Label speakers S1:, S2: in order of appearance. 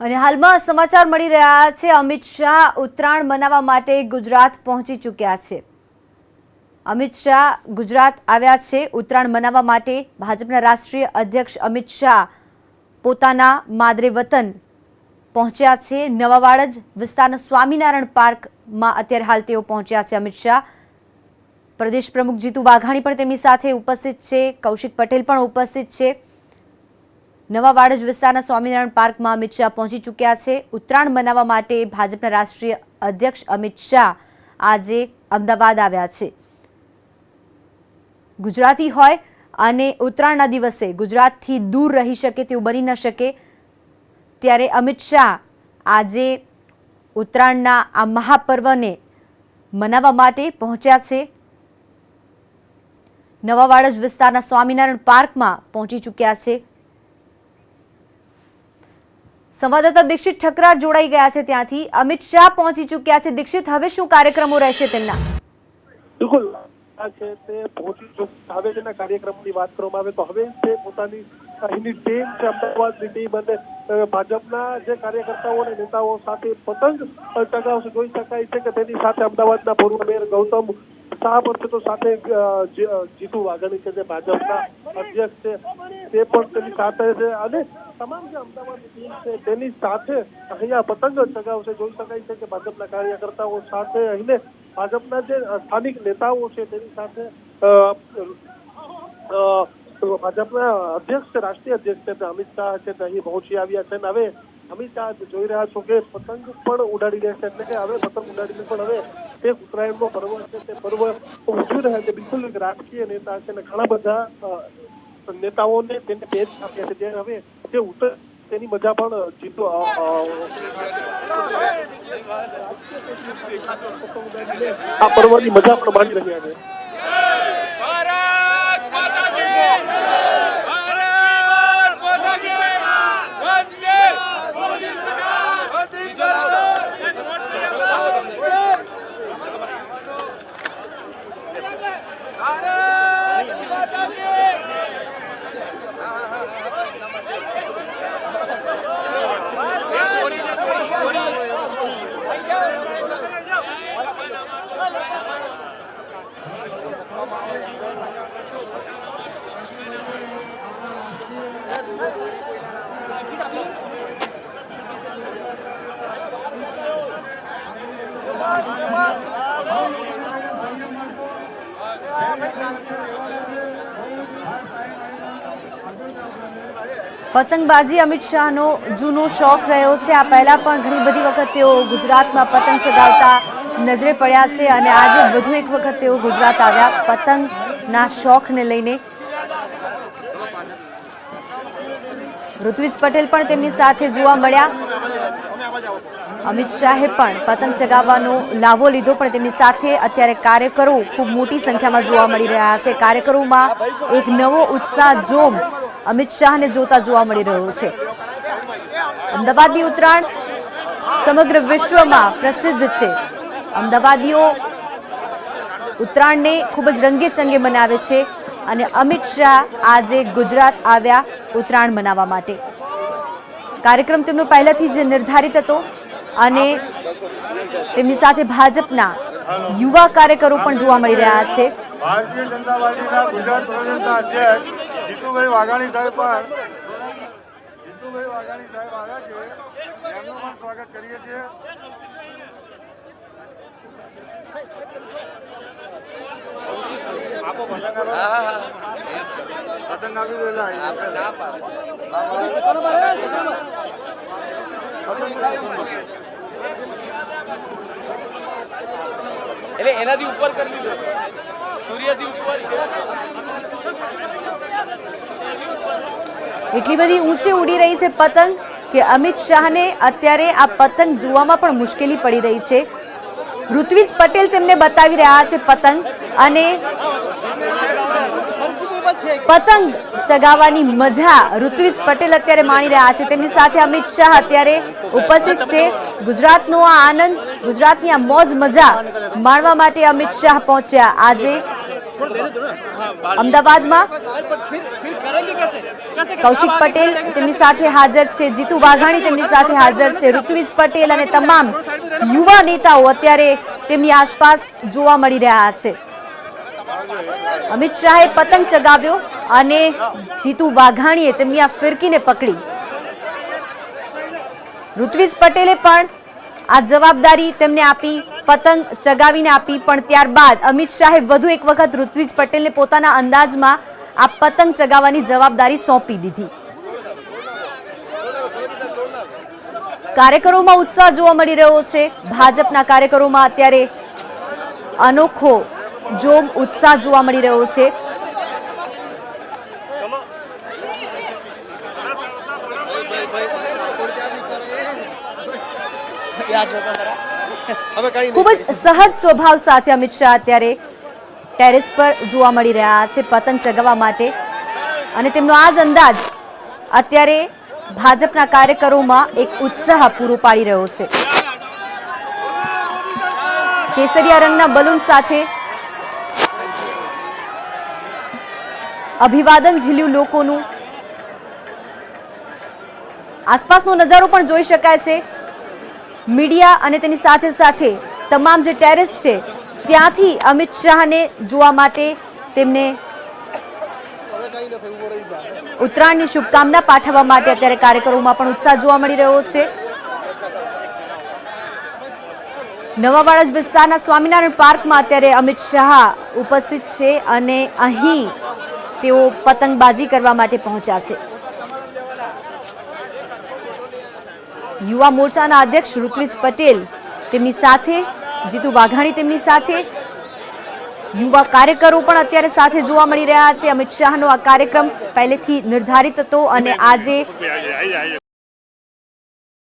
S1: અને હાલમાં સમાચાર મળી રહ્યા છે, અમિત શાહ ઉત્તરાયણ મનાવવા માટે ગુજરાત પહોંચી ચૂક્યા છે। અમિત શાહ ગુજરાત આવ્યા છે ઉત્તરાયણ મનાવવા માટે। ભાજપના રાષ્ટ્રીય અધ્યક્ષ અમિત શાહ પોતાના માદરે વતન પહોંચ્યા છે। નવાવાડજ વિસ્તારના સ્વામિનારાયણ પાર્કમાં અત્યારે હાલ તેઓ પહોંચ્યા છે। અમિત શાહ પ્રદેશ પ્રમુખ જીતુ વાઘાણી પણ તેમની સાથે ઉપસ્થિત છે, કૌશિક પટેલ પણ ઉપસ્થિત છે। નવાવાડજ વિસ્તારના સ્વામિનારાયણ પાર્કમાં અમિત શાહ પહોંચી ચૂક્યા છે। ઉત્તરાયણ મનાવવા માટે ભાજપના રાષ્ટ્રીય અધ્યક્ષ અમિત શાહ આજે અમદાવાદ આવ્યા છે। ગુજરાતી હોય અને ઉત્તરાયણના દિવસે ગુજરાતથી દૂર રહી શકે તેવું બની ન શકે, ત્યારે અમિત શાહ આજે ઉત્તરાયણના આ મહાપર્વને મનાવવા માટે પહોંચ્યા છે। નવાવાડજ વિસ્તારના સ્વામિનારાયણ પાર્કમાં પહોંચી ચૂક્યા છે। સંવાદદાતા દીક્ષિત ઠકરાર જોડાઈ ગયા છે ત્યાંથી। અમિત શાહ પહોંચી ચૂક્યા છે। દીક્ષિત, હવે શું કાર્યક્રમો રહેશે તેમના?
S2: બિલકુલ છે તે પહોંચી ચૂક્યા। હવે તેના કાર્યક્રમની વાત કરવામાં આવે તો હવે તે પોતાની અહીંની ટીમ છે, અમદાવાદની ટીમ અને ભાજપના જે કાર્યકર્તાઓ અને નેતાઓ સાથે પતંગ ચગાવશે। જોઈ શકાય છે કે તેની સાથે અમદાવાદના પૂર્વ મેયર ગૌતમ શાહ પણ છે, તો સાથે જીતુ વાઘાણી છે જે ભાજપના અધ્યક્ષ છે તે પણ તેની સાથે છે અને તમામ જે અમદાવાદની ટીમ છે તેની સાથે અહીંયા પતંગ ચગાવશે। જોઈ શકાય છે કે ભાજપના કાર્યકર્તાઓ સાથે અહીં ભાજપના જે સ્થાનિક નેતાઓ છે તેની સાથે ભાજપના અધ્યક્ષ છે, રાષ્ટ્રીય અધ્યક્ષ છે અમિત શાહ છે તે અહીં પહોંચી આવ્યા છે। હવે અમિત શાહ જોઈ રહ્યા છો કે પતંગ પણ ઉડાડી રહ્યા છે, એટલે કે હવે પતંગ ઉડાડીને પણ હવે તે ઉત્તરાયણનો પર્વ છે તે પર્વ ઉજવી રહ્યા છે। બિલકુલ એક રાજકીય નેતા છે અને ઘણા બધા નેતાઓને તેને ભેટ આપ્યા છે, ત્યારે હવે તે ઉત્તર તેની મજા પણ જીતો આ પર્વની મજા પણ માણી રહ્યા છે।
S1: પતંગબાજી અમિત શાહનો જૂનો શોખ રહ્યો છે। આ પહેલા પણ ઘણી બધી વખત તેઓ ગુજરાતમાં પતંગ ચગાવતા નજરે પડ્યા છે અને આજે વધુ એક વખત તેઓ ગુજરાત આવ્યા પતંગના શોખને લઈને। ઋત્વિજ પટેલ પણ તેમની સાથે જોવા મળ્યા। અમિત શાહે પણ પતંગ ચગાવવાનો લાવો લીધો, પણ તેમની સાથે અત્યારે કાર્યકરો ખૂબ મોટી સંખ્યામાં જોવા મળી રહ્યા છે। કાર્યકરોમાં એક નવો ઉત્સાહ જોમ અમિત શાહને જોતા જોવા મળી રહ્યો છે। અમદાવાદની ઉત્તરાયણ સમગ્ર વિશ્વમાં પ્રસિદ્ધ છે। અમદાવાદીઓ ઉત્તરાયણને ખૂબ જ રંગે ચંગે મનાવે છે અને અમિત શાહ આજે ગુજરાત આવ્યા ઉત્તરાયણ મનાવવા માટે। કાર્યક્રમ તેમનો પહેલાથી જ નિર્ધારિત હતો અને તેમની સાથે ભાજપના યુવા કાર્યકરો પણ જોવા મળી રહ્યા છે।
S3: ભારતીય જનતા પાર્ટીના ગુજરાત પ્રદેશના અધ્યક્ષ જીતુભાઈ વાઘાણી સાહેબ આવ્યા છે, એમનું પણ સ્વાગત કરીએ છીએ। આપો પતંગ આપી દેલા
S4: એટલે એનાથી ઉપર કરી લીધો, સૂર્યથી ઉપર છે।
S1: એટલી બધી ઊંચે ઉડી રહી છે પતંગ કે અમિત શાહને અત્યારે આ પતંગ જોવામાં પણ મુશ્કેલી પડી રહી છે। ઋત્વિજ પટેલ તેમને બતાવી રહ્યા છે પતંગ અને પતંગ ચગાવવાની મજા ઋત્વિજ પટેલ અત્યારે માણી રહ્યા છે। તેમની સાથે અમિત શાહ અત્યારે ઉપસ્થિત છે। ગુજરાતનો આ આનંદ, ગુજરાતની આ મોજ મજા માણવા માટે અમિત શાહ પહોંચ્યા આજે अहमदाबाद में।
S4: फिर करेंगे कैसे
S1: કૌશિક પટેલ તેમની સાથે હાજર છે, જીતુ વાઘાણી તેમની સાથે હાજર છે, ઋત્વિજ પટેલ અને તમામ યુવા નેતાઓ અત્યારે તેમની આસપાસ જોવા મળી રહ્યા છે. અમિત શાહે પતંગ ચગાવ્યો અને જીતુ વાઘાણીએ તેમની આ ફિરકીને પકડી. ઋત્વિજ પટેલે પણ આ જવાબદારી તેમને આપી, પતંગ ચગાવીને આપી, પણ ત્યારબાદ અમિત શાહે વધુ એક વખત ઋત્વિજ પટેલને પોતાના અંદાજમાં આ પતંગ ચગાવવાની જવાબદારી સોંપી દીધી. કાર્યકરોમાં ઉત્સાહ જોવા મળી રહ્યો છે. ભાજપના કાર્યકરોમાં અત્યારે અનોખો જોમ ઉત્સાહ જોવા મળી રહ્યો છે. ખૂબ જ સહજ સ્વભાવ સાથે અમિત શાહ અત્યારે ટેરેસ પર જોવા મળી રહ્યા છે પતંગ ચગાવવા માટે, અને તેમનો આ જ અંદાજ અત્યારે ભાજપના કાર્યકરોમાં એક ઉત્સાહ પૂરો પાડી રહ્યો છે. કેસરિયા રંગના બલૂન સાથે અભિવાદન ઝીલ્યું લોકોનું. આસપાસનો નજારો પણ જોઈ શકાય છે. મીડિયા અને તેની સાથે સાથે તમામ જે ટેરેસ છે ત્યાંથી અમિત શાહને જોવા માટે તેમને ઉત્તરાયણની શુભકામના પાઠવવા માટે અત્યારે કાર્યકરોમાં પણ ઉત્સાહ જોવા મળી રહ્યો છે. નવાવાડા વિસ્તારના સ્વામિનારાયણ પાર્કમાં અત્યારે અમિત શાહ ઉપસ્થિત છે અને અહીં તેઓ પતંગબાજી કરવા માટે પહોંચ્યા છે. યુવા મોરચાના અધ્યક્ષ ઋત્વિજ પટેલ તેમની સાથે, જીતુ વાઘાણી તેમની સાથે, યુવા કાર્યકરો પણ અત્યારે સાથે જોવા મળી રહ્યા છે. અમિત શાહનો આ કાર્યક્રમ પહેલેથી નિર્ધારિત હતો અને આજે